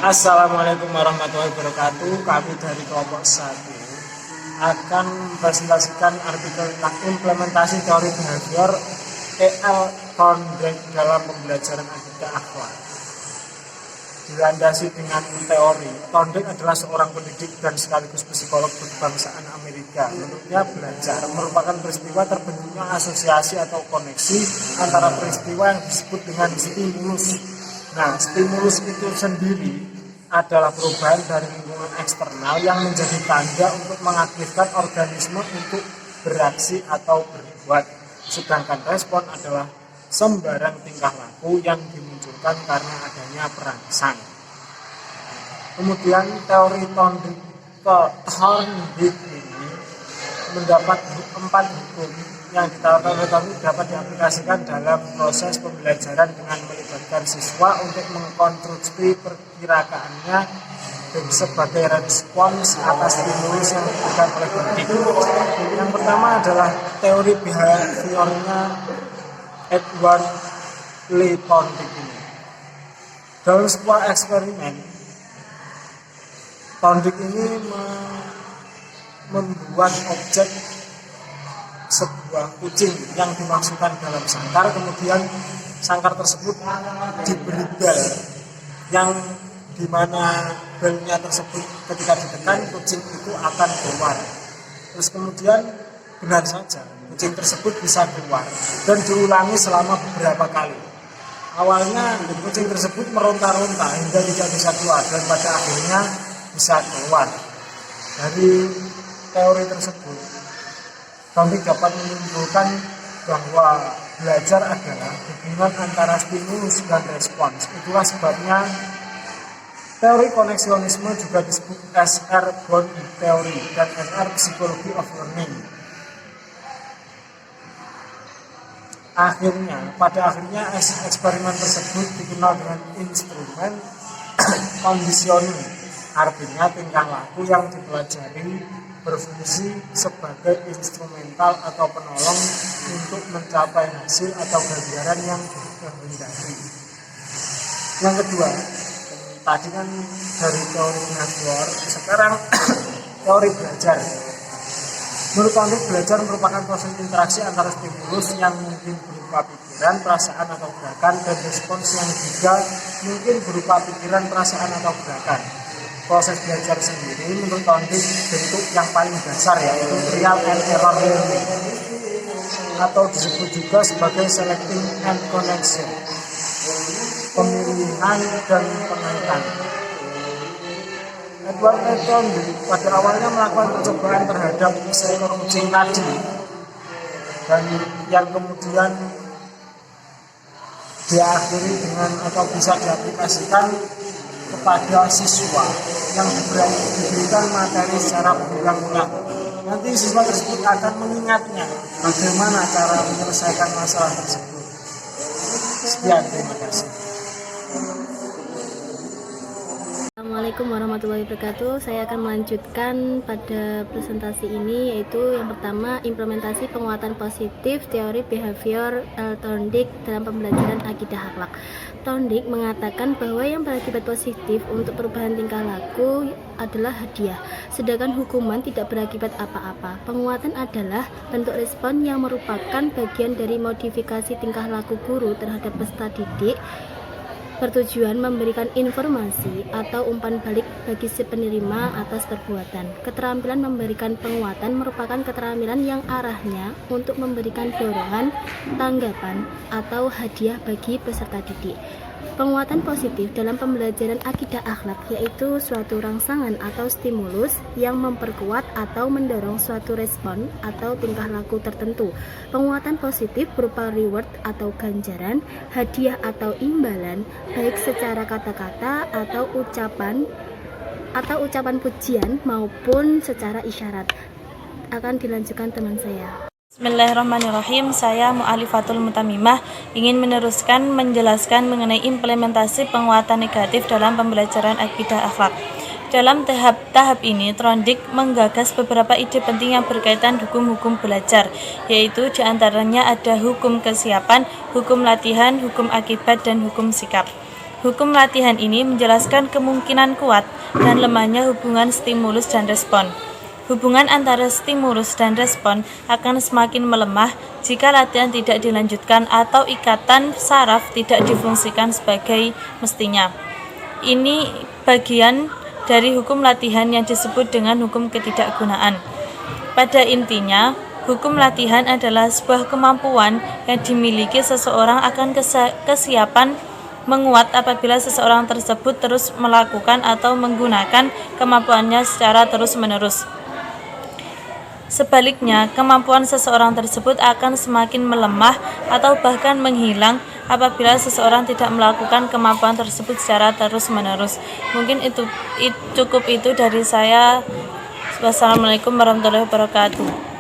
Assalamualaikum warahmatullahi wabarakatuh. Kami dari kelompok 1 akan mempresentasikan artikel tentang implementasi teori behavior E.L. Thorndike dalam pembelajaran akidah akhlak. Dilandasi dengan teori, Thorndike adalah seorang pendidik dan sekaligus psikolog berkebangsaan Amerika. Menurutnya, belajar merupakan peristiwa terbentuknya asosiasi atau koneksi antara peristiwa yang disebut dengan stimulus. Nah, stimulus itu sendiri adalah perubahan dari lingkungan eksternal yang menjadi tanda untuk mengaktifkan organisme untuk beraksi atau berbuat. Sedangkan respon adalah sembarang tingkah laku yang dimunculkan karena adanya perangsang. Kemudian teori Thorndike ini mendapat 4 hukum yang ditawarkan oleh Thorndike dapat diaplikasikan dalam proses pembelajaran dengan melibatkan siswa untuk mengkonstruksi perkiraannya sebagai respons atas stimulus yang diberikan oleh Thorndike. Yang pertama adalah teori behaviornya Edward Lee Thorndike ini. Dalam sebuah eksperimen, Thorndike ini membuat objek sebuah kucing yang dimasukkan dalam sangkar, kemudian sangkar tersebut diberi bel yang dimana belnya tersebut ketika ditekan kucing itu akan keluar. Terus kemudian benar saja kucing tersebut bisa keluar dan diulangi selama beberapa kali. Awalnya kucing tersebut meronta-ronta hingga tidak bisa keluar dan pada akhirnya bisa keluar. Dari teori tersebut, Thorndike dapat menyimpulkan bahwa belajar adalah hubungan antara stimulus dan respons. Itulah sebabnya teori koneksionisme juga disebut S.R. Bond Theory dan S.R. Psychology of Learning. Pada akhirnya eksperimen tersebut dikenal dengan instrumen conditioning, artinya tingkah laku yang dipelajari berfungsi sebagai instrumental atau penolong untuk mencapai hasil atau ganjaran yang dikehendaki. Yang kedua, tadi kan dari teori behavior, sekarang teori belajar. Menurut Thorndike, belajar merupakan proses interaksi antara stimulus yang mungkin berupa pikiran, perasaan atau gerakan dan respons yang juga mungkin berupa pikiran, perasaan atau gerakan. Proses belajar sendiri menurut Thorndike bentuk yang paling dasar yaitu trial and error learning atau disebut juga sebagai selecting and connection, pemilihan dan penaikan. Edward Thorndike pada awalnya melakukan percobaan terhadap seekor kucing tadi dan yang kemudian diakhiri dengan atau bisa diaplikasikan kepada siswa yang diberikan materi secara berulang-ulang. Nanti siswa tersebut akan mengingatnya bagaimana cara menyelesaikan masalah tersebut. Sekian, terima kasih. Assalamualaikum warahmatullahi wabarakatuh. Saya akan melanjutkan pada presentasi ini, yaitu yang pertama, implementasi penguatan positif teori behavior Thorndike dalam pembelajaran akidah akhlak. Thorndike mengatakan bahwa yang berakibat positif untuk perubahan tingkah laku adalah hadiah, sedangkan hukuman tidak berakibat apa-apa. Penguatan adalah bentuk respon yang merupakan bagian dari modifikasi tingkah laku guru terhadap peserta didik, bertujuan memberikan informasi atau umpan balik bagi si penerima atas perbuatan. Keterampilan memberikan penguatan merupakan keterampilan yang arahnya untuk memberikan dorongan, tanggapan, atau hadiah bagi peserta didik. Penguatan positif dalam pembelajaran akidah akhlak yaitu suatu rangsangan atau stimulus yang memperkuat atau mendorong suatu respon atau tingkah laku tertentu. Penguatan positif berupa reward atau ganjaran, hadiah atau imbalan, baik secara kata-kata atau ucapan pujian maupun secara isyarat. Akan dilanjutkan teman saya. Bismillahirrahmanirrahim. Saya Mu'alifatul Mutamimah ingin menjelaskan mengenai implementasi penguatan negatif dalam pembelajaran akidah akhlak. Dalam tahap ini, Thorndike menggagas beberapa ide penting yang berkaitan hukum-hukum belajar, yaitu diantaranya ada hukum kesiapan, hukum latihan, hukum akibat, dan hukum sikap. Hukum latihan ini menjelaskan kemungkinan kuat dan lemahnya hubungan stimulus dan respon. Hubungan antara stimulus dan respon akan semakin melemah jika latihan tidak dilanjutkan atau ikatan saraf tidak difungsikan sebagai mestinya. Ini bagian dari hukum latihan yang disebut dengan hukum ketidakgunaan. Pada intinya, hukum latihan adalah sebuah kemampuan yang dimiliki seseorang akan kesiapan menguat apabila seseorang tersebut terus melakukan atau menggunakan kemampuannya secara terus-menerus. Sebaliknya, kemampuan seseorang tersebut akan semakin melemah atau bahkan menghilang apabila seseorang tidak melakukan kemampuan tersebut secara terus-menerus. Mungkin cukup itu dari saya. Wassalamualaikum warahmatullahi wabarakatuh.